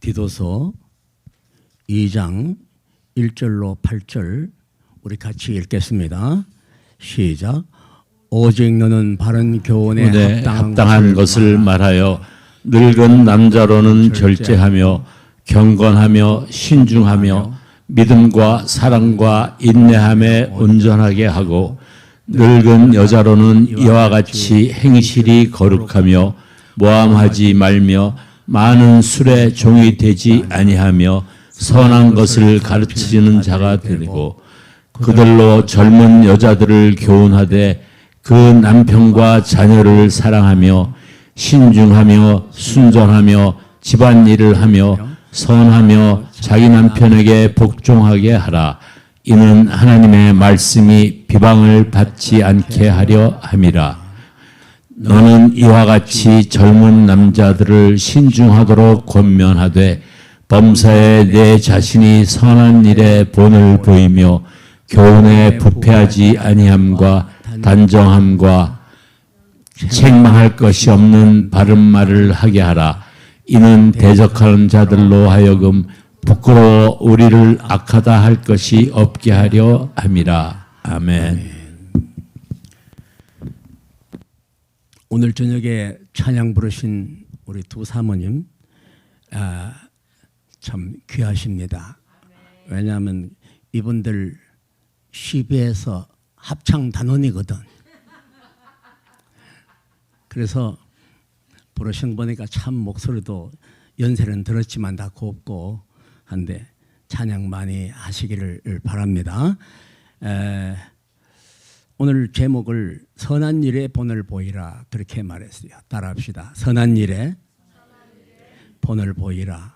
디도서 2장 1절로 8절 우리 같이 읽겠습니다. 시작. 오직 너는 바른 교훈에 합당한 것을 말하여 늙은 남자로는 절제하며 경건하며 신중하며 믿음과 사랑과 인내함에 온전하게 하고 늙은 여자로는 이와 같이 행실이 거룩하며 모함하지 말며 많은 술에 종이 되지 아니하며 선한 것을 가르치는 자가 되고 그들로 젊은 여자들을 교훈하되 그 남편과 자녀를 사랑하며 신중하며 순전하며 집안일을 하며 선하며 자기 남편에게 복종하게 하라. 이는 하나님의 말씀이 비방을 받지 않게 하려 함이라. 너는 이와 같이 젊은 남자들을 신중하도록 권면하되 범사에 내 자신이 선한 일에 본을 보이며 교훈에 부패하지 아니함과 단정함과 책망할 것이 없는 바른 말을 하게 하라. 이는 대적하는 자들로 하여금 부끄러워 우리를 악하다 할 것이 없게 하려 함이라. 아멘. 오늘 저녁에 찬양 부르신 우리 두 사모님 참 귀하십니다. 왜냐하면 이분들 시비에서 합창 단원이거든. 그래서 부르신 거 보니까 참 목소리도 연세는 들었지만 다 곱고 한데 찬양 많이 하시기를 바랍니다. 오늘 제목을 선한 일에 본을 보이라 그렇게 말했어요. 따라합시다. 선한 일에 본을 보이라.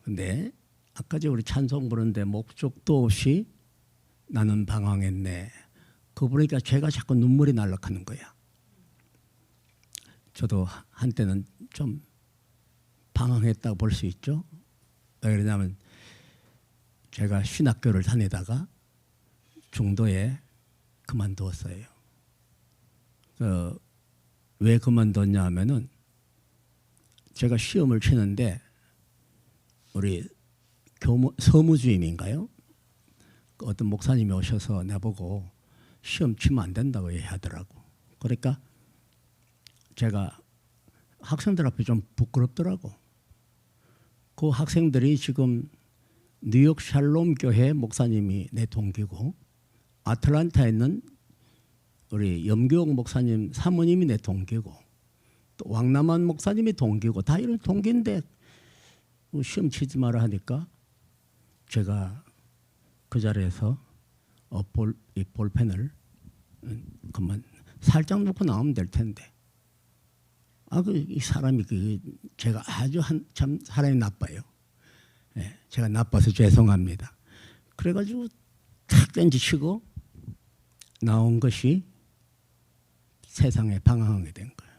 근데 아까 우리 찬송 부르는데 목적도 없이 나는 방황했네. 그거 부르니까 제가 자꾸 눈물이 날락하는 거야. 저도 한때는 좀 방황했다고 볼 수 있죠. 왜 그러냐면 제가 신학교를 다니다가 중도에 그만두었어요. 왜 그만뒀냐 하면은 제가 시험을 치는데 우리 서무주임인가요? 어떤 목사님이 오셔서 나보고 시험 치면 안 된다고 얘기하더라고. 그러니까 제가 학생들 앞에 좀 부끄럽더라고. 그 학생들이 지금 뉴욕 샬롬 교회 목사님이 내 동기고 아틀란타에 있는 우리 염교옥 목사님 사모님이 내 동기고 또 왕남한 목사님이 동기고 다 이런 동기인데 시험 치지 마라 하니까 제가 그 자리에서 이 볼펜을 그만 살짝 놓고 나오면 될 텐데 이 사람이 제가 아주 참 사람이 나빠요. 네, 제가 나빠서 죄송합니다. 그래가지고 탁 땡지치고 나온 것이 세상에 방황하게 된 거예요.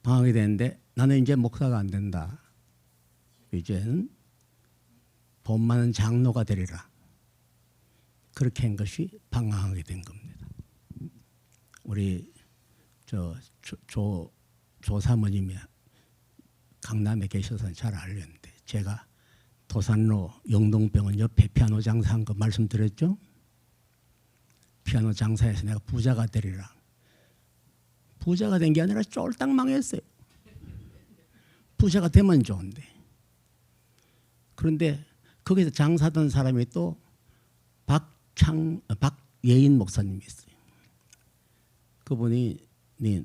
방황하게 됐는데 나는 이제 목사가 안 된다. 이제는 돈 많은 장로가 되리라. 그렇게 한 것이 방황하게 된 겁니다. 우리 조 사모님이 강남에 계셔서 잘 알렸는데 제가 도산로 영동병원 옆에 피아노 장사한 거 말씀드렸죠? 피아노 장사해서 내가 부자가 되리라. 부자가 된 게 아니라 쫄딱 망했어요. 부자가 되면 좋은데. 그런데 거기서 장사하던 사람이 또 박예인 목사님이 있어요.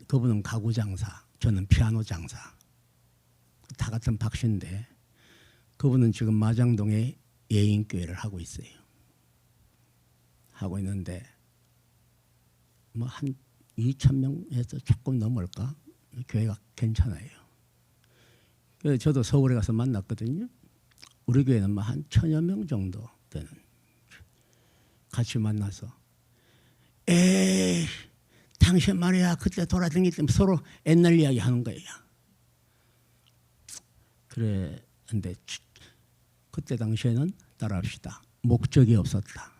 그분은 가구 장사, 저는 피아노 장사. 다 같은 박씨인데 그분은 지금 마장동에 예인교회를 하고 있어요. 하고 있는데 뭐 한 2,000명에서 조금 넘을까? 교회가 괜찮아요. 그래서 저도 서울에 가서 만났거든요. 우리 교회는 뭐 한 1,000여 명 정도 되는. 같이 만나서 에이 당신 말이야 그때 돌아다닐 때 서로 옛날 이야기 하는 거야. 그래 근데 그때 당시에는 따라합시다. 목적이 없었다.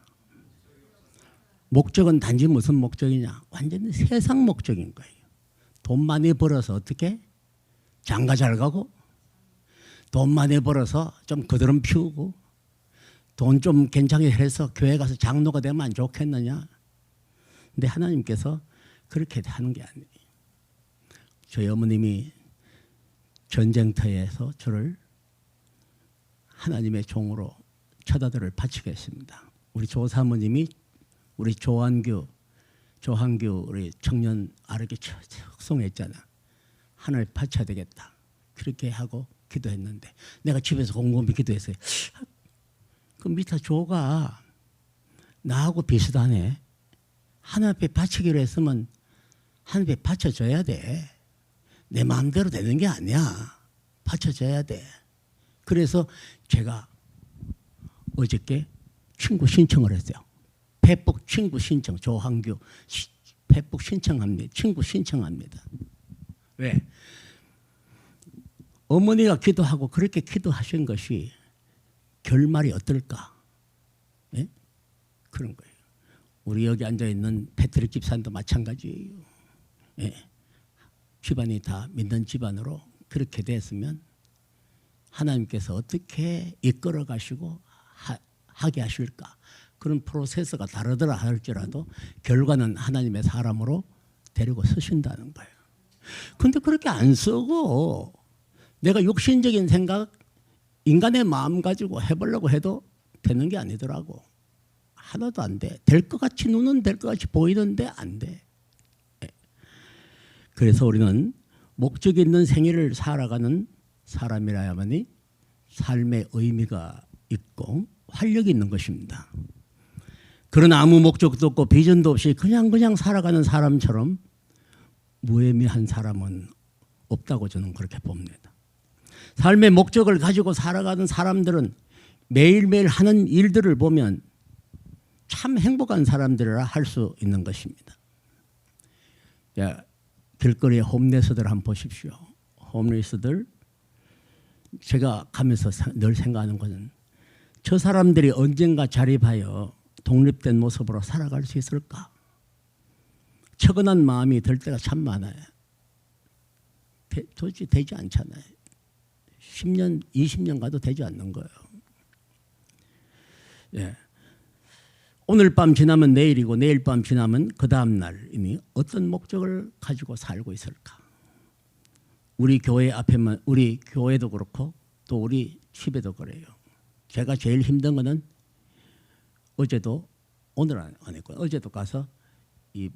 목적은 단지 무슨 목적이냐? 완전히 세상 목적인 거예요. 돈 많이 벌어서 어떻게? 장가 잘 가고 돈 많이 벌어서 좀 거드름 피우고 돈 좀 괜찮게 해서 교회 가서 장로가 되면 안 좋겠느냐. 근데 하나님께서 그렇게 하는 게 아니에요. 저희 어머님이 전쟁터에서 저를 하나님의 종으로 처다들을 바치게 했습니다. 우리 조사모님이 우리 조한규 우리 청년 아르게 특송했잖아. 하늘 바쳐야 되겠다. 그렇게 하고 기도했는데 내가 집에서 곰곰이 기도했어요. 그 미타 조가 나하고 비슷하네. 하나님 앞에 바치기로 했으면 하나님 앞에 바쳐줘야 돼. 내 마음대로 되는 게 아니야. 바쳐줘야 돼. 그래서 제가 어저께 친구 신청을 했어요. 회복 친구 신청. 조한규 회복 신청합니다. 친구 신청합니다. 왜? 어머니가 기도하고 그렇게 기도하신 것이 결말이 어떨까? 예? 그런 거예요. 우리 여기 앉아있는 패트릭 집사님도 마찬가지예요. 예. 집안이 다 믿는 집안으로 그렇게 됐으면 하나님께서 어떻게 이끌어 가시고 하게 하실까? 그런 프로세스가 다르더라 할지라도 결과는 하나님의 사람으로 데리고 서신다는 거예요. 근데 그렇게 안 쓰고 내가 육신적인 생각, 인간의 마음 가지고 해보려고 해도 되는 게 아니더라고. 하나도 안 돼. 될 것 같이 눈은 될 것 같이 보이는데 안 돼. 그래서 우리는 목적 있는 생애를 살아가는 사람이라야만이 삶의 의미가 있고 활력이 있는 것입니다. 그러나 아무 목적도 없고 비전도 없이 그냥 살아가는 사람처럼 무의미한 사람은 없다고 저는 그렇게 봅니다. 삶의 목적을 가지고 살아가는 사람들은 매일매일 하는 일들을 보면 참 행복한 사람들이라 할 수 있는 것입니다. 길거리에 홈레스들 한번 보십시오. 홈레스들 제가 가면서 늘 생각하는 것은 저 사람들이 언젠가 자립하여 독립된 모습으로 살아갈 수 있을까? 처근한 마음이 들 때가 참 많아요. 도저히 되지 않잖아요. 10년, 20년 가도 되지 않는 거예요. 예. 오늘 밤 지나면 내일이고 내일 밤 지나면 그 다음 날이니 어떤 목적을 가지고 살고 있을까? 우리 교회 앞에만, 우리 교회도 그렇고 또 우리 집에도 그래요. 제가 제일 힘든 거는 어제도, 오늘 안 했고 어제도 가서 이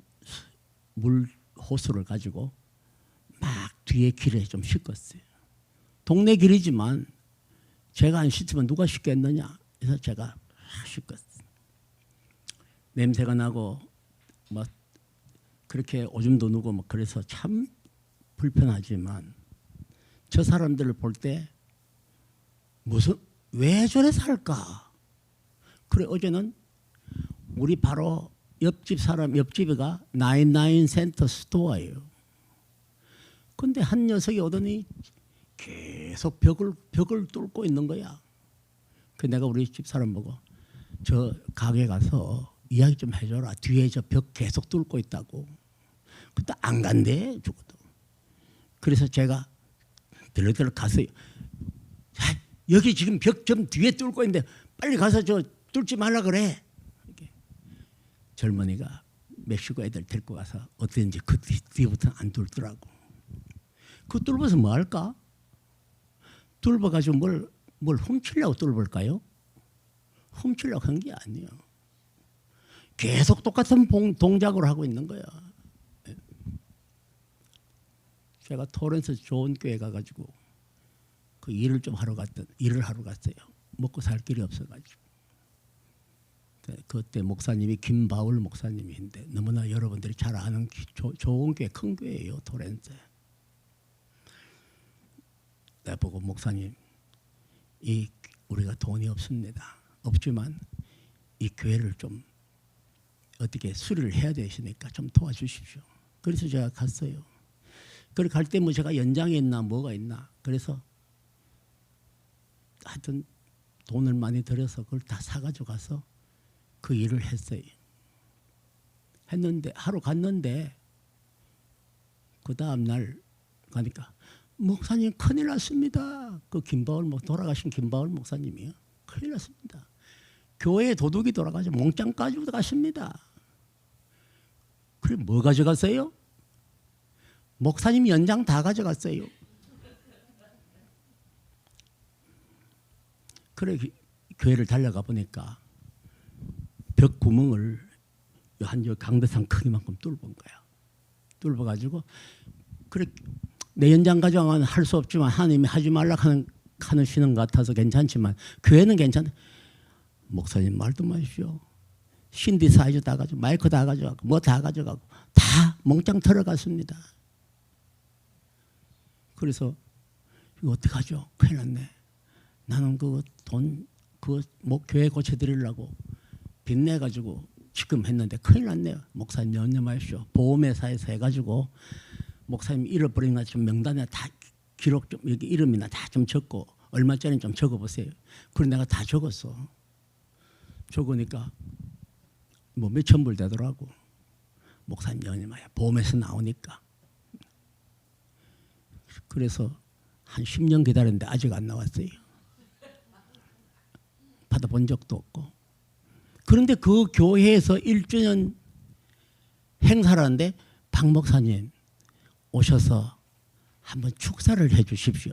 물 호수를 가지고 막 뒤에 길에 좀 씻었어요. 동네 길이지만 제가 안 씻으면 누가 씻겠느냐. 그래서 제가 씻었어요. 냄새가 나고 막 그렇게 오줌도 누고 막 그래서 참 불편하지만 저 사람들을 볼 때 무슨 왜 저래 살까? 그래 어제는 우리 바로 옆집 사람 옆집이가 99 센터 스토어예요. 근데 한 녀석이 오더니 계속 벽을 뚫고 있는 거야. 그 내가 우리 집 사람 보고 저 가게 가서 이야기 좀 해줘라. 뒤에 저 벽 계속 뚫고 있다고. 근데 안 간대 죽어도. 그래서 제가 들럭들럭 갔어요. 여기 지금 벽 좀 뒤에 뚫고 있는데 빨리 가서 저 뚫지 말라 그래. 젊은이가 멕시코 애들 데리고 가서 어땠는지 그 뒤부터는 안 뚫더라고. 그 뚫어서 뭐 할까? 뚫어가지고 뭘 훔치려고 뚫을까요? 훔치려고 한 게 아니에요. 계속 똑같은 동작을 하고 있는 거야. 제가 토렌스 좋은 교회 가가지고 그 일을 하러 갔어요. 먹고 살 길이 없어가지고. 그때 목사님이 김바울 목사님인데 너무나 여러분들이 잘 아는 좋은 교회, 큰 교회예요. 토렌스. 내가 보고 목사님, 우리가 돈이 없습니다. 없지만 이 교회를 좀 어떻게 수리를 해야 되시니까 좀 도와주십시오. 그래서 제가 갔어요. 그래 갈 때 뭐 제가 연장이 있나 뭐가 있나. 그래서 하여튼 돈을 많이 들여서 그걸 다 사가지고 가서 그 일을 했어요. 하루 갔는데 그 다음 날 가니까 목사님 큰일 났습니다. 그 김바울 돌아가신 김바울 목사님이요. 큰일 났습니다. 교회에 도둑이 돌아가서 몽땅 가지고 가십니다. 그래 뭐 가져갔어요? 목사님 연장 다 가져갔어요. 그래 교회를 달려가 보니까 벽 구멍을 한 강대상 크기만큼 뚫은 거야. 뚫어가지고 그래 내 연장 가져가면 할 수 없지만 하나님이 하지 말라 하시는 것 같아서 괜찮지만 교회는 괜찮아. 목사님 말도 마십시오. 신디사이즈 다 가지고 마이크 다 가져가고 뭐 다 가져가고 다 몽땅 털어갔습니다. 그래서 이거 어떡하죠? 큰일 났네. 나는 교회 고쳐드리려고 빚내가지고 지금 했는데 큰일 났네요. 목사님 염려마십시오. 보험회사에서 해가지고 목사님 잃어버린 것 좀 명단에 다 기록 좀 여기 이름이나 다 좀 적고 얼마짜리 좀 적어보세요. 그래 내가 다 적었어. 적으니까 뭐 몇천 불 되더라고. 목사님 염려마야 보험에서 나오니까. 그래서 한 10년 기다렸는데 아직 안 나왔어요. 받아본 적도 없고. 그런데 그 교회에서 1주년 행사를 하는데 박 목사님 오셔서 한번 축사를 해 주십시오.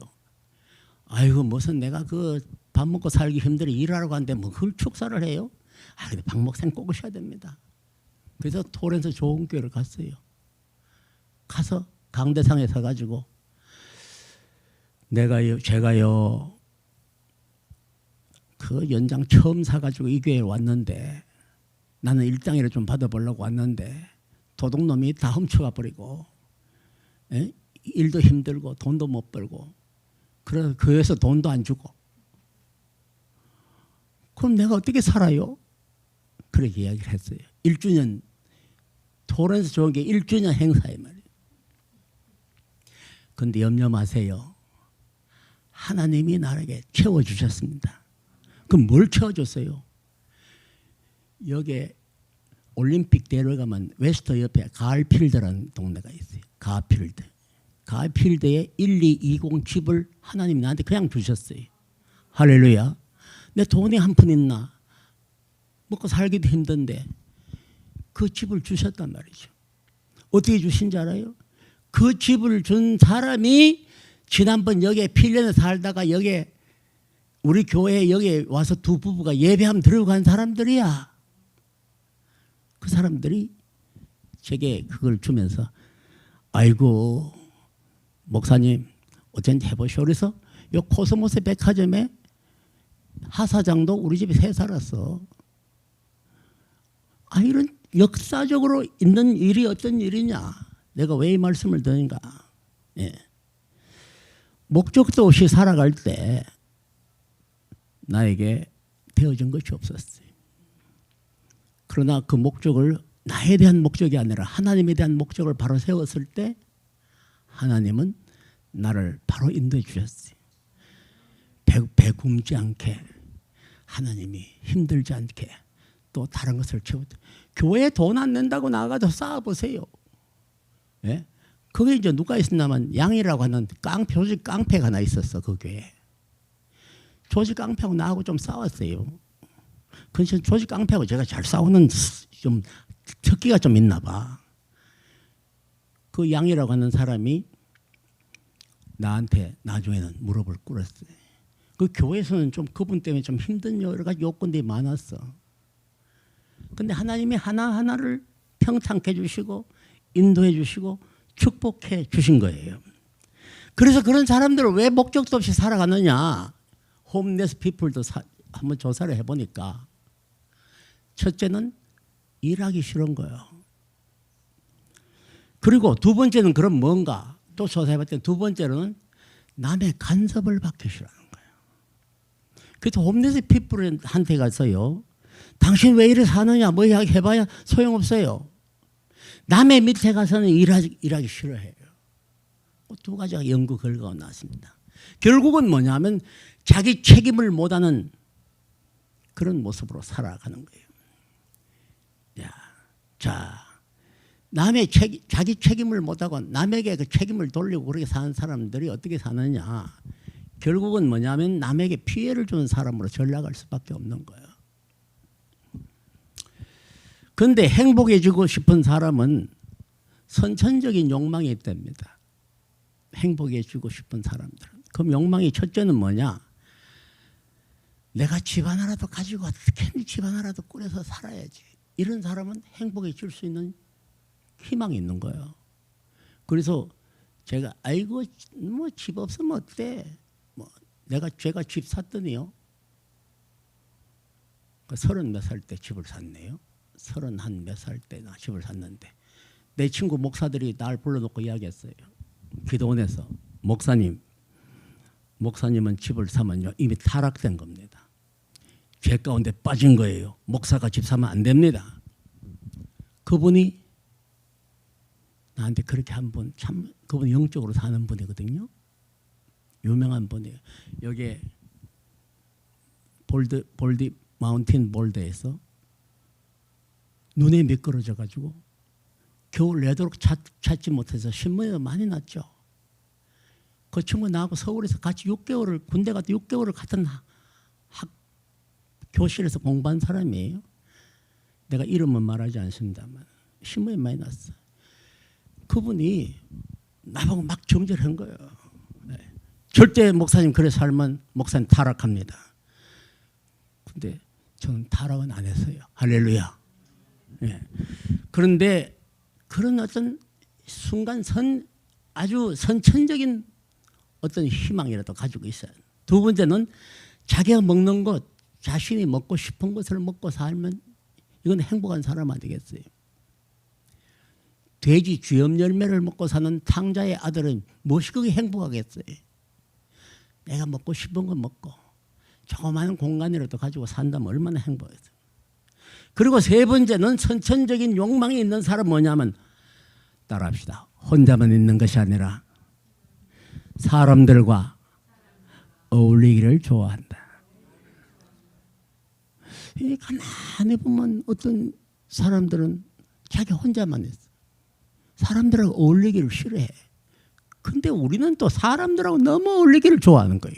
아이고 무슨 내가 그 밥 먹고 살기 힘들어 일하러 가는데 뭐 그걸 축사를 해요? 아 근데 박 목사님 꼭 오셔야 됩니다. 그래서 토렌스 좋은 교회를 갔어요. 가서 강대상에 서가지고 제가요 그 연장 처음 사가지고 이 교회에 왔는데 나는 일당이라 좀 받아보려고 왔는데 도둑놈이 다 훔쳐가 버리고 일도 힘들고 돈도 못 벌고 그래서 교회에서 돈도 안 주고 그럼 내가 어떻게 살아요? 그렇게 이야기를 했어요. 1주년 토렌스 좋은 게 1주년 행사에 말이에요. 그런데 염려 마세요. 하나님이 나에게 채워주셨습니다. 그럼 뭘 채워줬어요? 여기에 올림픽 대회를 가면 웨스터 옆에 가을필드라는 동네가 있어요. 가을필드. 가을필드에 1220 집을 하나님이 나한테 그냥 주셨어요. 할렐루야. 내 돈이 한 푼 있나? 먹고 살기도 힘든데 그 집을 주셨단 말이죠. 어떻게 주신 줄 알아요? 그 집을 준 사람이 지난번 여기에 필년에 살다가 여기에 우리 교회에 여기에 와서 두 부부가 예배하면 들어간 사람들이야. 그 사람들이 제게 그걸 주면서 아이고 목사님 어쩐지 해보시오. 그래서 요 코스모스 백화점에 하사장도 우리 집에 새 살았어. 아 이런 역사적으로 있는 일이 어떤 일이냐. 내가 왜 이 말씀을 드는가. 예. 목적도 없이 살아갈 때 나에게 되어진 것이 없었어요. 그러나 그 목적을 나에 대한 목적이 아니라 하나님에 대한 목적을 바로 세웠을 때 하나님은 나를 바로 인도해 주셨어요. 배 굶지 않게 하나님이 힘들지 않게 또 다른 것을 채우다. 교회에 돈 안 낸다고 나가서 쌓아보세요. 예? 거기 이제 누가 있었냐면 양이라고 하는 조직 깡패가 하나 있었어. 그 교회에. 조직 깡패하고 나하고 좀 싸웠어요. 근데 조직 깡패하고 제가 잘 싸우는 좀 특기가 좀 있나 봐. 그 양이라고 하는 사람이 나한테 나중에는 무릎을 꿇었어요. 그 교회에서는 좀 그분 때문에 좀 힘든 여러 가지 요건들이 많았어. 근데 하나님이 하나하나를 평탄케 해주시고 인도해 주시고 축복해 주신 거예요. 그래서 그런 사람들을 왜 목적도 없이 살아가느냐. 홈레스 피플도 한번 조사를 해보니까 첫째는 일하기 싫은 거예요. 그리고 두 번째는 그럼 뭔가 또 조사해봤더니 두 번째로는 남의 간섭을 받기 싫어하는 거예요. 그래서 홈레스 피플한테 가서요. 당신 왜 이래 사느냐 뭐 이야기해봐야 소용없어요. 남의 밑에 가서는 일하기 싫어해요. 두 가지가 연구 결과가 나왔습니다. 결국은 뭐냐면 자기 책임을 못하는 그런 모습으로 살아가는 거예요. 자, 자기 책임을 못하고 남에게 그 책임을 돌리고 그렇게 사는 사람들이 어떻게 사느냐. 결국은 뭐냐면 남에게 피해를 주는 사람으로 전락할 수밖에 없는 거예요. 그런데 행복해지고 싶은 사람은 선천적인 욕망이 있답니다. 행복해지고 싶은 사람들은. 그럼 욕망이 첫째는 뭐냐? 내가 집 하나라도 가지고 어떻게 집 하나라도 꾸려서 살아야지. 이런 사람은 행복해질 수 있는 희망이 있는 거예요. 그래서 제가 아이고 뭐 집 없으면 어때? 뭐 제가 집 샀더니요. 30 몇 살 때 집을 샀네요. 30 몇 살 때 나 집을 샀는데 내 친구 목사들이 날 불러놓고 이야기했어요. 기도원에서 목사님은 집을 사면요 이미 타락된 겁니다. 죄 가운데 빠진 거예요. 목사가 집 사면 안 됩니다. 그분이 나한테 그렇게 한 분, 참 그분이 영적으로 사는 분이거든요. 유명한 분이에요. 여기에 볼디 마운틴 볼드에서 눈에 미끄러져 가지고 겨울 내도록 찾지 못해서 신문에 많이 났죠. 그 친구 나하고 서울에서 같이 6개월을 군대 갔다 6개월을 같은 교실에서 공부한 사람이에요. 내가 이름은 말하지 않습니다만 신문에 많이 났어. 그분이 나보고 막 정죄한 거예요. 네. 절대 목사님 그래 살면 목사님 타락합니다. 근데 저는 타락은 안 했어요. 할렐루야. 네. 그런데 그런 어떤 순간 아주 선천적인 어떤 희망이라도 가지고 있어요. 두 번째는 자기가 먹는 것, 자신이 먹고 싶은 것을 먹고 살면 이건 행복한 사람 아니겠어요? 돼지 쥐염 열매를 먹고 사는 탕자의 아들은 무엇이 그게 행복하겠어요? 내가 먹고 싶은 거 먹고 조그마한 공간이라도 가지고 산다면 얼마나 행복했어요. 그리고 세 번째는 선천적인 욕망이 있는 사람 뭐냐면 따라합시다. 혼자만 있는 것이 아니라 사람들과 어울리기를 좋아한다. 가만히 보면 어떤 사람들은 자기 혼자만 있어. 사람들하고 어울리기를 싫어해. 근데 우리는 또 사람들하고 너무 어울리기를 좋아하는 거예요.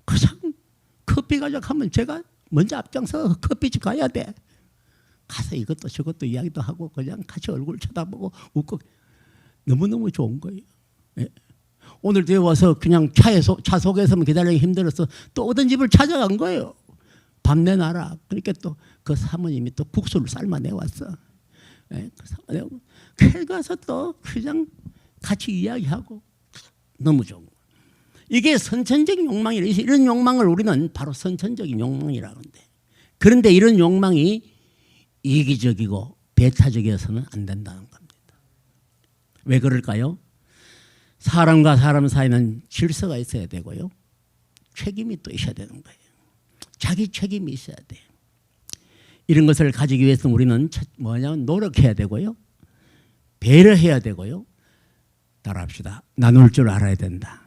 그냥 커피 가져가 하면 제가 먼저 앞장서 커피집 가야 돼. 가서 이것도 저것도 이야기도 하고 그냥 같이 얼굴 쳐다보고 웃고 너무너무 좋은 거예요. 예. 오늘 뒤에 와서 그냥 차 속에서만 기다리기 힘들어서 또 어떤 집을 찾아간 거예요. 밤 내놔라. 그러니까 또 그 사모님이 또 국수를 삶아내왔어. 예. 그 가서 또 그냥 같이 이야기하고 너무 좋은 거예요. 이게 선천적인 욕망이래. 이런 욕망을 우리는 바로 선천적인 욕망이라고 하는데, 그런데 이런 욕망이 이기적이고 배타적이어서는 안 된다는 겁니다. 왜 그럴까요? 사람과 사람 사이는 질서가 있어야 되고요. 책임이 또 있어야 되는 거예요. 자기 책임이 있어야 돼요. 이런 것을 가지기 위해서는 우리는 뭐냐면 노력해야 되고요. 배려해야 되고요. 따라합시다. 나눌 줄 알아야 된다.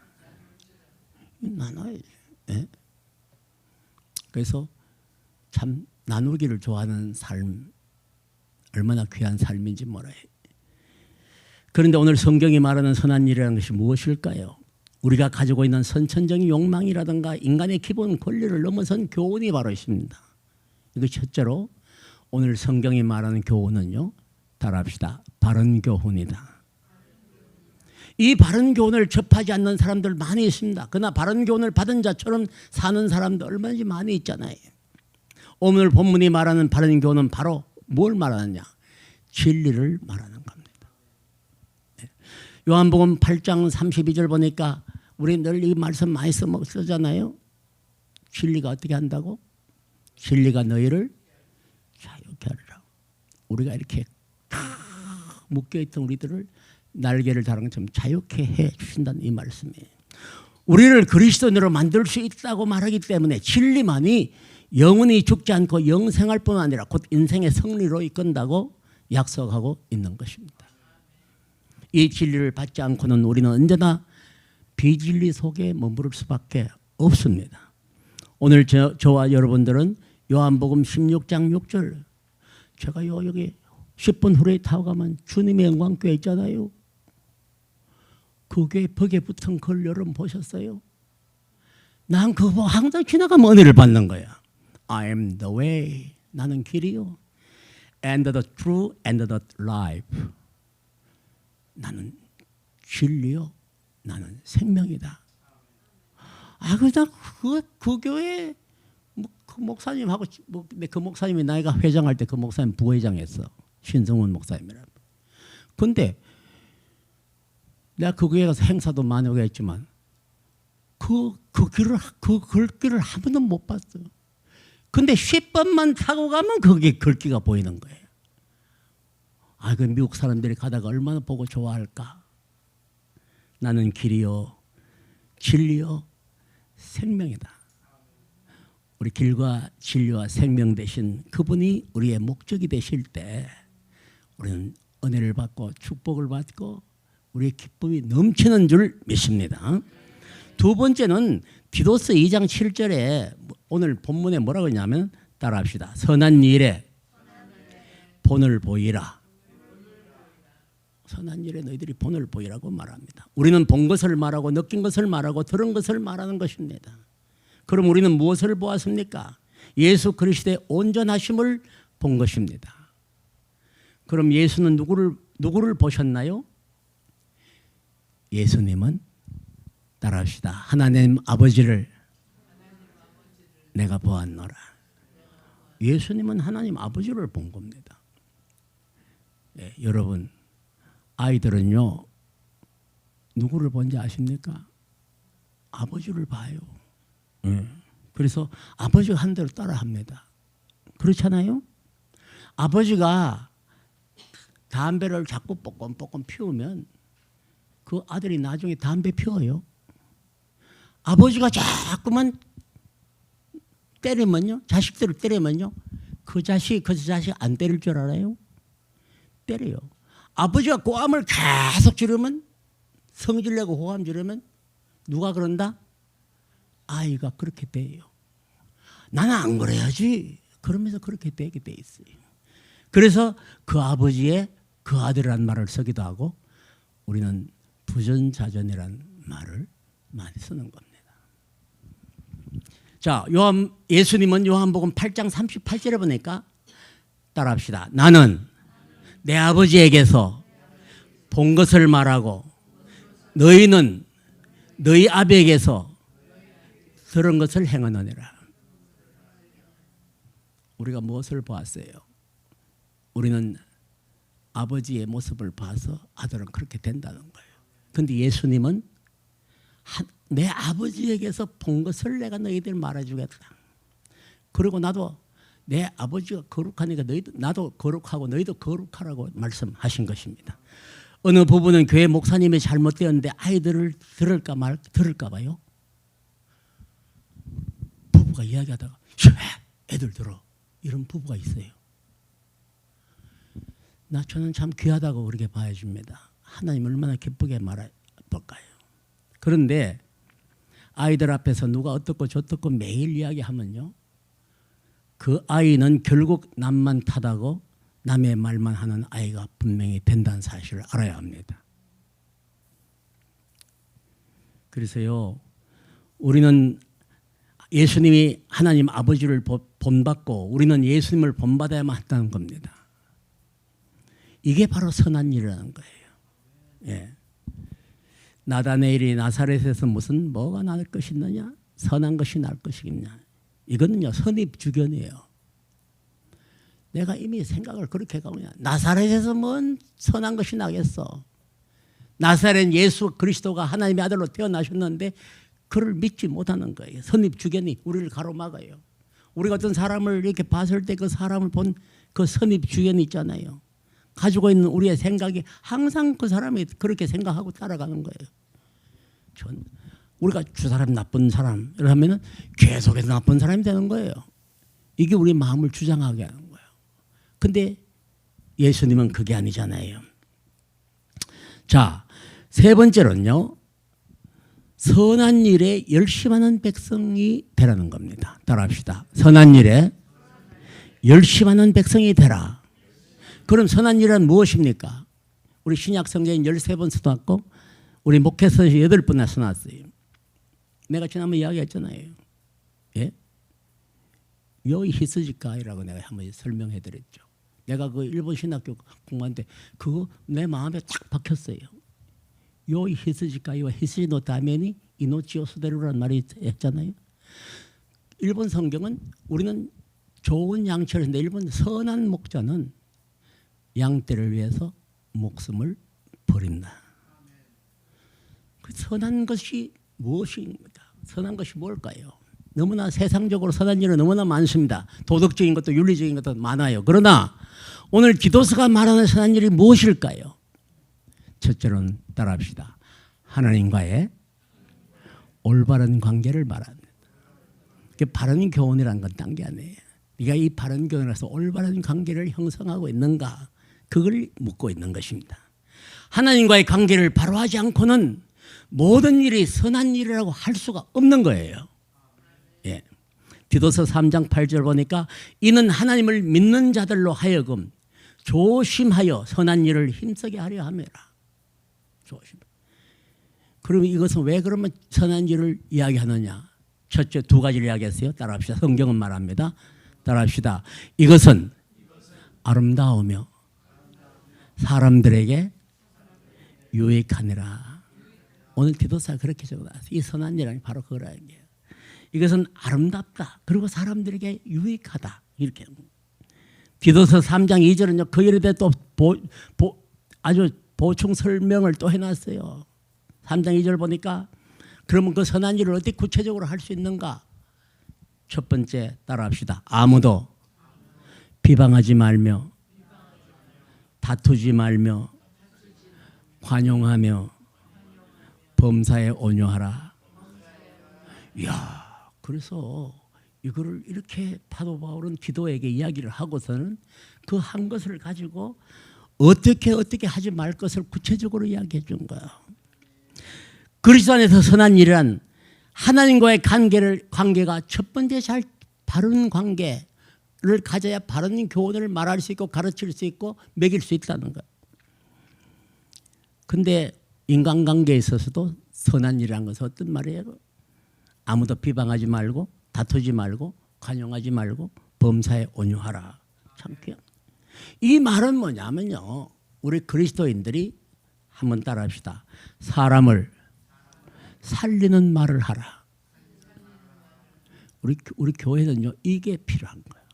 나눠야지. 네? 그래서 참 나누기를 좋아하는 삶 얼마나 귀한 삶인지 몰라요. 그런데 오늘 성경이 말하는 선한 일이라는 것이 무엇일까요? 우리가 가지고 있는 선천적인 욕망이라든가 인간의 기본 권리를 넘어선 교훈이 바로 있습니다. 이거 첫째로 오늘 성경이 말하는 교훈은요. 따라합시다. 바른 교훈이다. 이 바른 교훈을 접하지 않는 사람들 많이 있습니다. 그러나 바른 교훈을 받은 자처럼 사는 사람도 얼마나 많이 있잖아요. 오늘 본문이 말하는 바른 교훈은 바로 뭘 말하느냐? 진리를 말하는 겁니다. 요한복음 8장 32절 보니까 우리 늘 이 말씀 많이 쓰잖아요. 진리가 어떻게 한다고? 진리가 너희를 자유케 하리라. 우리가 이렇게 묶여있던 우리들을 날개를 달은 것처럼 자유케 해 주신다는 이 말씀이에요. 우리를 그리스도인으로 만들 수 있다고 말하기 때문에 진리만이 영원히 죽지 않고 영생할 뿐 아니라 곧 인생의 승리로 이끈다고 약속하고 있는 것입니다. 이 진리를 받지 않고는 우리는 언제나 비진리 속에 머무를 수밖에 없습니다. 오늘 저와 여러분들은 요한복음 16장 6절 제가 여기 10분 후레이 타고 가면 주님의 영광교회 있잖아요. 그 교회 벽에 붙은 글 여러분 보셨어요? 난 그거 항상 지나가면 은혜를 받는 거야. I am the way. 나는 길이요. And the true and the life. 나는 진리요. 나는 생명이다. 그냥 그 교회 그 목사님하고 그 목사님이 나이가 회장할 때 그 목사님 부회장했어. 신성훈 목사님이라. 근데 내가 그 교회 가서 행사도 많이 오게 했지만 그 글귀를 한 번도 못 봤어. 근데 10번만 타고 가면 거기에 글귀가 보이는 거예요. 그 미국 사람들이 가다가 얼마나 보고 좋아할까. 나는 길이요, 진리요, 생명이다. 우리 길과 진리와 생명 되신 그분이 우리의 목적이 되실 때 우리는 은혜를 받고 축복을 받고 우리의 기쁨이 넘치는 줄 믿습니다. 두 번째는 디도스 2장 7절에 오늘 본문에 뭐라고 했냐면 따라합시다. 선한 일에 본을 보이라. 선한 일에 너희들이 본을 보이라고 말합니다. 우리는 본 것을 말하고 느낀 것을 말하고 들은 것을 말하는 것입니다. 그럼 우리는 무엇을 보았습니까? 예수 그리스도의 온전하심을 본 것입니다. 그럼 예수는 누구를 보셨나요? 예수님은 따라합시다. 하나님 아버지를 내가 보았노라. 예수님은 하나님 아버지를 본 겁니다. 네, 여러분 아이들은요 누구를 본지 아십니까? 아버지를 봐요. 그래서 아버지가 한 대로 따라합니다. 그렇잖아요? 아버지가 담배를 자꾸 뽀꼼뽀꼼 피우면 그 아들이 나중에 담배 피워요. 아버지가 자꾸만 때리면요, 자식들을 때리면요, 그 자식 안 때릴 줄 알아요? 때려요. 아버지가 고함을 계속 지르면, 성질 내고 호감 지르면 누가 그런다? 아이가 그렇게 돼요. 나는 안 그래야지. 그러면서 그렇게 되게 돼 있어요. 그래서 그 아버지의 그 아들이라는 말을 쓰기도 하고 우리는 부전자전이라는 말을 많이 쓰는 겁니다. 자, 예수님은 요한복음 8장 38절에 보니까 따라합시다. 나는 내 아버지에게서 본 것을 말하고 너희는 너희 아버지에게서 들은 것을 행하느니라. 우리가 무엇을 보았어요? 우리는 아버지의 모습을 봐서 아들은 그렇게 된다는 거예요. 그런데 예수님은 내 아버지에게서 본 것을 내가 너희들 말해주겠다. 그리고 나도 내 아버지가 거룩하니까 나도 거룩하고 너희도 거룩하라고 말씀하신 것입니다. 어느 부분은 교회 목사님이 잘못되었는데 아이들을 들을까 봐요. 부부가 이야기하다가 애들 들어. 이런 부부가 있어요. 저는 참 귀하다고 그렇게 봐줍니다. 하나님 얼마나 기쁘게 말해볼까요? 그런데 아이들 앞에서 누가 어떻고 저떻고 매일 이야기하면요, 그 아이는 결국 남만 탓하고 남의 말만 하는 아이가 분명히 된다는 사실을 알아야 합니다. 그래서요, 우리는 예수님이 하나님 아버지를 본받고 우리는 예수님을 본받아야만 한다는 겁니다. 이게 바로 선한 일이라는 거예요. 예. 나다네일이 나사렛에서 뭐가 날 것이느냐? 선한 것이 날 것이겠냐? 이거는요, 선입주견이에요. 내가 이미 생각을 그렇게 가고 나사렛에서 뭔 선한 것이 나겠어? 나사렛 예수 그리스도가 하나님의 아들로 태어나셨는데 그를 믿지 못하는 거예요. 선입주견이 우리를 가로막아요. 우리가 어떤 사람을 이렇게 봤을 때 그 사람을 본 그 선입주견이 있잖아요. 가지고 있는 우리의 생각이 항상 그 사람이 그렇게 생각하고 따라가는 거예요. 우리가 저 사람 나쁜 사람 이러면은 계속해서 나쁜 사람이 되는 거예요. 이게 우리 마음을 주장하게 하는 거예요. 근데 예수님은 그게 아니잖아요. 자, 세 번째로는요, 선한 일에 열심하는 백성이 되라는 겁니다. 따라합시다. 선한 일에 열심하는 백성이 되라. 그럼 선한 일은 무엇입니까? 우리 신약 성경에 13번 써놨고 우리 목회에서 8번이나 써놨어요. 내가 지난번에 이야기했잖아요. 예? 요이 히스지카이라고 내가 한번 설명해 드렸죠. 내가 그 일본 신학교 공부하는데 그거 내 마음에 딱 박혔어요. 요이 히스지카이와 히스지노 다메니 이노치오스데루라는 말이 했잖아요. 일본 성경은 우리는 좋은 양처를 했는데 일본 선한 목자는 양떼를 위해서 목숨을 버린다. 그 선한 것이 무엇입니까? 선한 것이 뭘까요? 너무나 세상적으로 선한 일은 너무나 많습니다. 도덕적인 것도 윤리적인 것도 많아요. 그러나 오늘 디도서가 말하는 선한 일이 무엇일까요? 첫째로는 따라합시다. 하나님과의 올바른 관계를 말합니다. 바른 교훈이라는 건 딴 게 아니에요. 네가 이 바른 교훈에서 올바른 관계를 형성하고 있는가? 그걸 묻고 있는 것입니다. 하나님과의 관계를 바로 하지 않고는 모든 일이 선한 일이라고 할 수가 없는 거예요. 예. 디도서 3장 8절 보니까 이는 하나님을 믿는 자들로 하여금 조심하여 선한 일을 힘쓰게 하려 함이라. 조심. 그러면 이것은 왜 그러면 선한 일을 이야기하느냐? 첫째 두 가지를 이야기했어요. 따라합시다. 성경은 말합니다. 따라합시다. 이것은 아름다우며 사람들에게 유익하니라. 오늘 디도서가 그렇게 적어놨어요. 이 선한 일은 바로 그거라는 거예요. 이것은 아름답다. 그리고 사람들에게 유익하다. 이렇게. 디도서 3장 2절은요. 그 일에 대해 또 아주 보충 설명을 또 해놨어요. 3장 2절 보니까 그러면 그 선한 일을 어떻게 구체적으로 할 수 있는가? 첫 번째 따라합시다. 아무도 비방하지 말며 다투지 말며 관용하며 범사에 온유하라. 이야, 그래서 이거를 이렇게 사도 바울은 디도에게 이야기를 하고서는 그 한 것을 가지고 어떻게 하지 말 것을 구체적으로 이야기해 준 거야. 그리스도 안에서 선한 일이란 하나님과의 관계가 첫 번째 잘 바른 관계를 가져야 바른 교훈을 말할 수 있고 가르칠 수 있고 먹일 수 있다는 거야. 근데 인간관계에 있어서도 선한 일이라는 것은 어떤 말이에요? 아무도 비방하지 말고 다투지 말고 관용하지 말고 범사에 온유하라. 참 귀한. 이 말은 뭐냐면요. 우리 그리스도인들이 한번 따라합시다. 사람을 살리는 말을 하라. 우리 교회는요. 이게 필요한 거예요.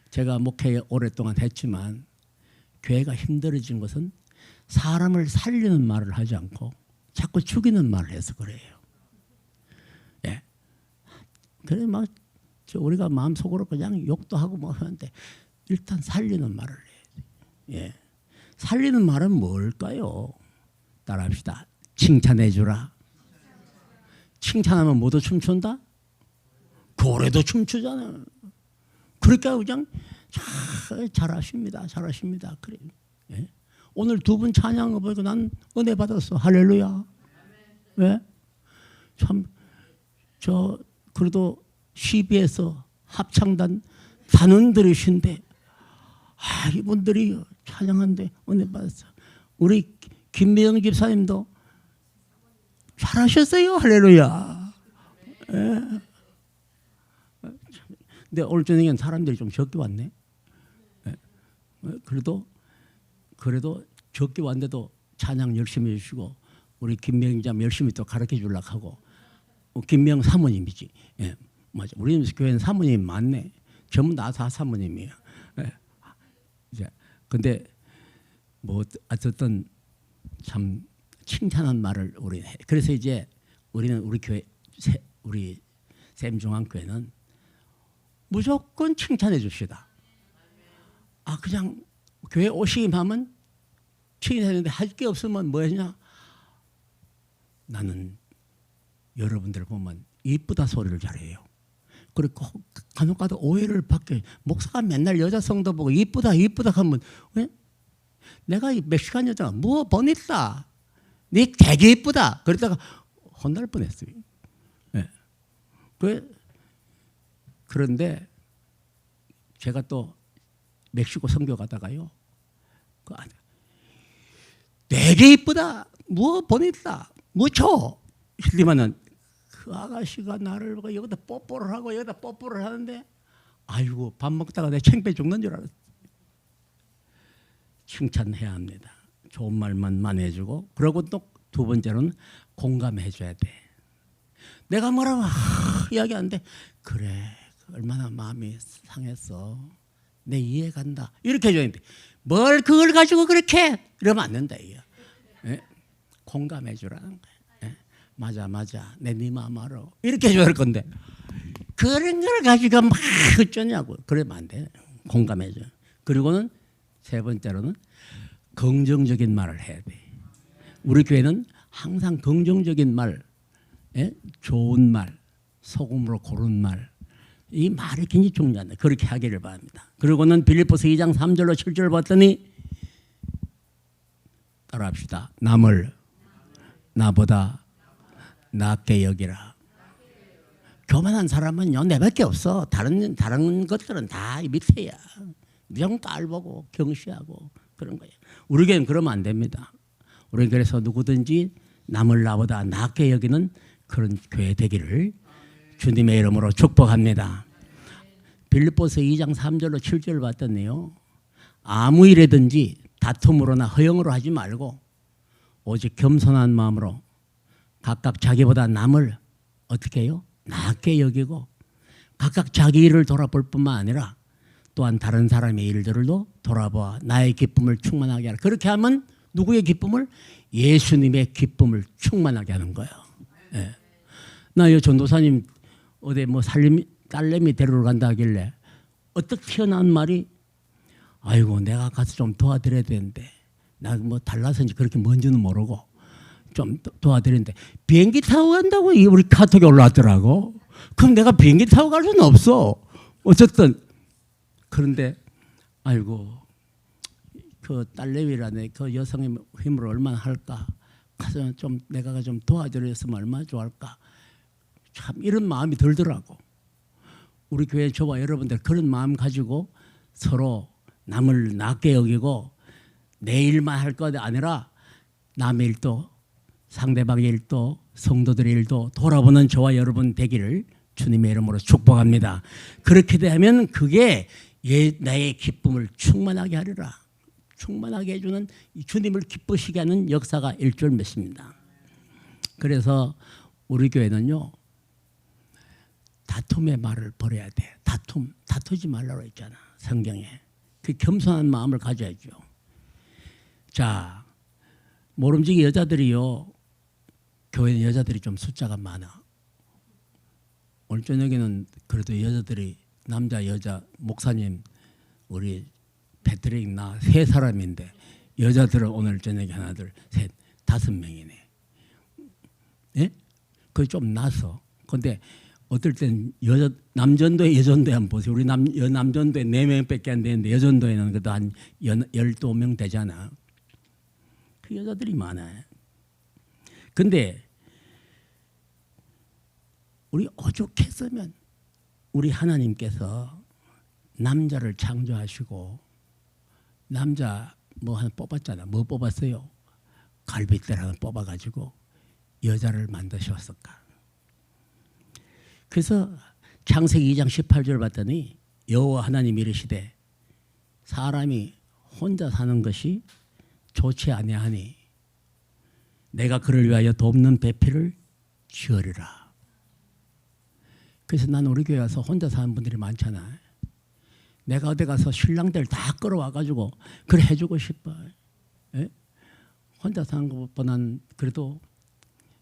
제가 목회 오랫동안 했지만 교회가 힘들어진 것은 사람을 살리는 말을 하지 않고 자꾸 죽이는 말을 해서 그래요. 예. 그래 막 우리가 마음속으로 그냥 욕도 하고 뭐 하는데 일단 살리는 말을 해야 돼. 예. 살리는 말은 뭘까요? 따라합시다. 칭찬해 주라. 칭찬하면 모두 춤춘다? 고래도 춤추잖아. 그러니까 그냥 잘하십니다. 잘하십니다. 그래. 예? 오늘 두 분 찬양을 보니까 난 은혜 받았어. 할렐루야. 왜? 참, 그래도 CBS 합창단 단원들이신데, 이분들이 찬양한데 은혜 받았어. 우리 김미영 집사님도 잘하셨어요. 할렐루야. 예. 근데 오늘 저녁엔 사람들이 좀 적게 왔네. 예. 그래도 적게 왔는데도 찬양 열심히 해주시고 우리 김명 장 열심히 또 가르쳐 주려고 하고 김명 사모님이지. 예, 맞아. 우리 교회는 사모님 많네. 전부 다 사모님이에요. 예. 이제 근데 뭐 어쨌든 참 칭찬한 말을 우리 해. 그래서 이제 우리는 우리 교회 우리 샘중앙교회는 무조건 칭찬해 줍시다. 그냥 교회 오시기만 하면 칭찬했는데 할 게 없으면 뭐 했냐? 나는 여러분들 보면 이쁘다 소리를 잘해요. 그리고 간혹가다 오해를 받게 목사가 맨날 여자 성도 보고 이쁘다 하면 왜? 내가 이 멕시칸 여자가 뭐 보냈다. 네 되게 이쁘다. 그러다가 혼날 뻔했어요. 네. 그런데 제가 또 멕시코 선교 가다가요. 그 아내, 되게 이쁘다. 뭐 보냈다. 뭐 줘. 이러면은 그 아가씨가 나를 보고 여기다 뽀뽀를 하고 여기다 뽀뽀를 하는데 아이고 밥 먹다가 내 창피해 죽는 줄 알았어. 칭찬해야 합니다. 좋은 말만 해주고 그러고 또 두 번째로는 공감해 줘야 돼. 내가 뭐라고 이야기하는데 그래 얼마나 마음이 상했어. 내 이해 간다. 이렇게 해줘야 돼. 뭘 그걸 가지고 그렇게 이러면 안 된다. 이게. 예? 공감해 주라는 거야. 예? 맞아 내 네 마음 알아. 이렇게 해줘야 할 건데 그런 걸 가지고 막 어쩌냐고. 그러면 안 돼. 공감해 줘. 그리고는 세 번째로는 긍정적인 말을 해야 돼. 우리 교회는 항상 긍정적인 말, 예? 좋은 말, 소금으로 고른 말, 이 말이 굉장히 중요한데 그렇게 하기를 바랍니다. 그리고는 빌립보서 2장 3절로 7절 봤더니 따라합시다. 남을 나보다 낫게 여기라. 교만한 사람은요 내밖에 없어. 다른 것들은 다 밑에야. 영 깔보고 경시하고 그런 거예요. 우리 교회는 그러면 안 됩니다. 우리 그래서 누구든지 남을 나보다 낫게 여기는 그런 교회 되기를 주님의 이름으로 축복합니다. 빌립보서 2장 3절로 7절을 봤더니요. 아무 일이든지 다툼으로나 허영으로 하지 말고 오직 겸손한 마음으로 각각 자기보다 남을 어떻게 해요? 낫게 여기고 각각 자기 일을 돌아볼 뿐만 아니라 또한 다른 사람의 일들도 돌아보아 나의 기쁨을 충만하게 하라. 그렇게 하면 누구의 기쁨을? 예수님의 기쁨을 충만하게 하는 거예요. 예. 나 이 전도사님 어디 뭐 딸내미 데리러 간다 하길래 어떻게 튀어나온 말이 아이고 내가 가서 좀 도와드려야 되는데 나 뭐 달라서인지 그렇게 뭔지는 모르고 좀 도와드리는데 비행기 타고 간다고 우리 카톡에 올라왔더라고. 그럼 내가 비행기 타고 갈 수는 없어. 어쨌든 그런데 아이고 그 딸내미라네 그 여성의 힘으로 얼마나 할까. 가서 좀 내가 좀 도와드렸으면 얼마나 좋을까. 참 이런 마음이 들더라고. 우리 교회 저와 여러분들 그런 마음 가지고 서로 남을 낫게 여기고 내 일만 할 것 아니라 남의 일도 상대방의 일도 성도들의 일도 돌아보는 저와 여러분 되기를 주님의 이름으로 축복합니다. 그렇게 되면 그게 나의 기쁨을 충만하게 하리라. 충만하게 해주는 주님을 기쁘시게 하는 역사가 일조를 맺습니다. 그래서 우리 교회는요. 다툼의 말을 버려야 돼. 다투지 말라고 했잖아. 성경에. 그 겸손한 마음을 가져야죠. 자, 모름지기 여자들이요. 교회 여자들이 좀 숫자가 많아. 오늘 저녁에는 그래도 여자들이 남자 여자 목사님 우리 패트릭 나 세 사람인데 여자들은 오늘 저녁에 하나 둘 셋 5명이네. 예? 그게 좀 나서. 근데 어떨 땐 남전도에 여전도에 한번 보세요. 우리 남전도에 4명밖에 안 되는데 여전도에는 그래도 한 12명 되잖아. 그 여자들이 많아요. 근데 우리 오죽했으면 우리 하나님께서 남자를 창조하시고 남자 뭐 하나 뽑았잖아. 뭐 뽑았어요? 갈빗대를 하나 뽑아가지고 여자를 만드셨을까. 그래서 창세기 2장 18절 봤더니 여호와 하나님이 이르시되 사람이 혼자 사는 것이 좋지 아니하니 내가 그를 위하여 돕는 배필을 지으리라. 그래서 난 우리 교회 와서 혼자 사는 분들이 많잖아. 내가 어디 가서 신랑들 다 끌어와가지고 그래 해주고 싶어. 예? 혼자 사는 것보다는 그래도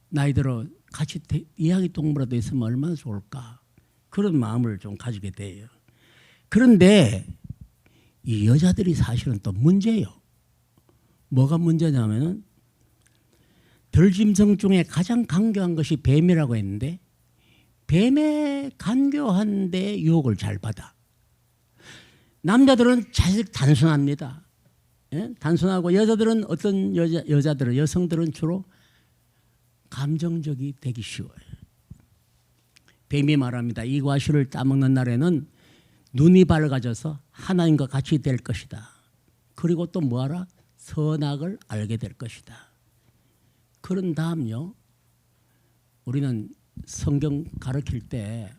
나이 들어 같이 이야기 동무라도 있으면 얼마나 좋을까. 그런 마음을 좀 가지게 돼요. 그런데 이 여자들이 사실은 또 문제예요. 뭐가 문제냐면은 들짐승 중에 가장 간교한 것이 뱀이라고 했는데 뱀의 간교한데 유혹을 잘 받아. 남자들은 자식 단순합니다. 예? 단순하고 여자들은 어떤 여자들은 여성들은 주로 감정적이 되기 쉬워요. 뱀이 말합니다. 이 과실을 따먹는 날에는 눈이 밝아져서 하나님과 같이 될 것이다. 그리고 또 뭐하라? 선악을 알게 될 것이다. 그런 다음요. 우리는 성경 가르칠 때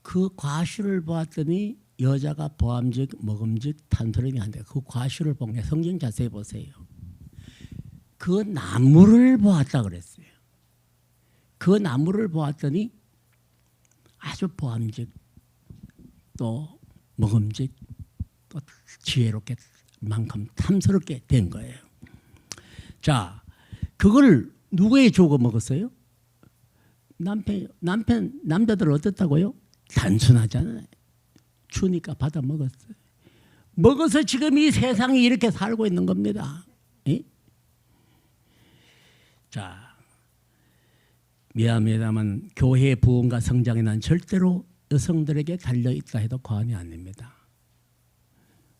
그 과실을 보았더니 여자가 보암직, 먹음직, 탄소림이 한대. 그 과실을 본 게 성경 자세히 보세요. 그 나무를 보았다 그랬어요. 그 나무를 보았더니 아주 보암직, 또 먹음직, 또 지혜롭게 만큼 탐스럽게 된 거예요. 자, 그걸 누구에 주고 먹었어요? 남자들은 어떻다고요? 단순하잖아요. 주니까 받아 먹었어요. 먹어서 지금 이 세상이 이렇게 살고 있는 겁니다. 예? 자, 미안합니다만 교회의 부흥과 성장에 난 절대로 여성들에게 달려있다 해도 과언이 아닙니다.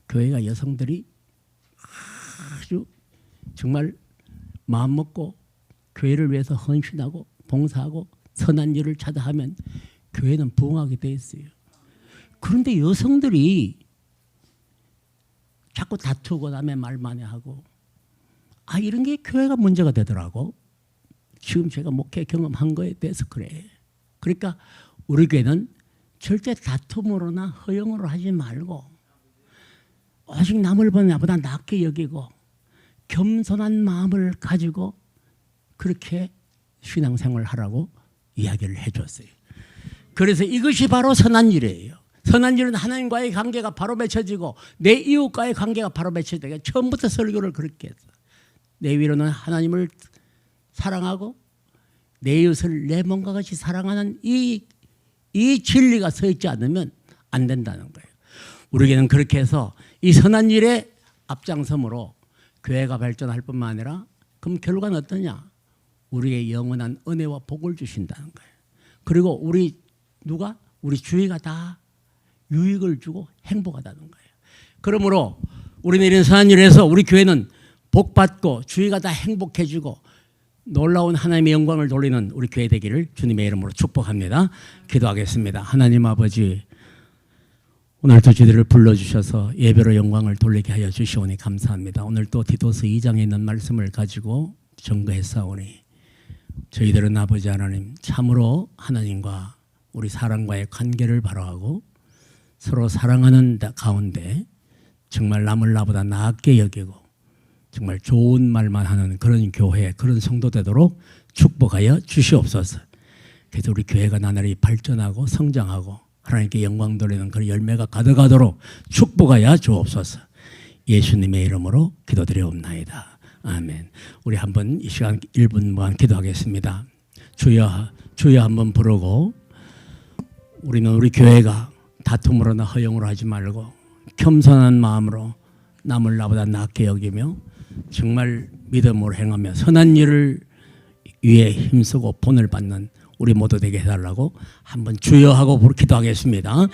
교회가 여성들이 아주 정말 마음 먹고 교회를 위해서 헌신하고 봉사하고 선한 일을 찾아 하면 교회는 부흥하게 돼 있어요. 그런데 여성들이 자꾸 다투고 남의 말 많이 하고 이런 게 교회가 문제가 되더라고. 지금 제가 목회 경험한 거에 대해서 그래. 그러니까 우리 교회는 절대 다툼으로나 허영으로 하지 말고 오직 남을 보는 나보다 낫게 여기고 겸손한 마음을 가지고 그렇게 신앙생활을 하라고 이야기를 해줬어요. 그래서 이것이 바로 선한 일이에요. 선한 일은 하나님과의 관계가 바로 맺혀지고 내 이웃과의 관계가 바로 맺혀지고 처음부터 설교를 그렇게 했어. 내 위로는 하나님을 사랑하고 내 이웃을 내 몸과 같이 사랑하는 이 진리가 서 있지 않으면 안 된다는 거예요. 우리에게는 그렇게 해서 이 선한 일에 앞장섬으로 교회가 발전할 뿐만 아니라 그럼 결과는 어떠냐? 우리의 영원한 은혜와 복을 주신다는 거예요. 그리고 우리 주위가 다 유익을 주고 행복하다는 거예요. 그러므로 우리는 이런 선한 일을 해서 우리 교회는 복받고 주위가 다 행복해지고 놀라운 하나님의 영광을 돌리는 우리 교회 되기를 주님의 이름으로 축복합니다. 기도하겠습니다. 하나님 아버지, 오늘도 저희들을 불러주셔서 예배로 영광을 돌리게 하여 주시오니 감사합니다. 오늘 또 디도서 2장에 있는 말씀을 가지고 증거했사오니 저희들은 아버지 하나님 참으로 하나님과 우리 사람과의 관계를 바라하고 서로 사랑하는 가운데 정말 남을 나보다 낫게 여기고 정말 좋은 말만 하는 그런 교회, 그런 성도 되도록 축복하여 주시옵소서. 그래서 우리 교회가 나날이 발전하고 성장하고 하나님께 영광 돌리는 그런 열매가 가득하도록 축복하여 주옵소서. 예수님의 이름으로 기도드리옵나이다. 아멘. 우리 한번 이 시간 1분만 기도하겠습니다. 주여, 주여 한번 부르고 우리는 우리 교회가 다툼으로나 허용으로 하지 말고 겸손한 마음으로 남을 나보다 낫게 여기며 정말 믿음으로 행하며 선한 일을 위해 힘쓰고 본을 받는 우리 모두 되게 해달라고 한번 주여 하고 기도하겠습니다.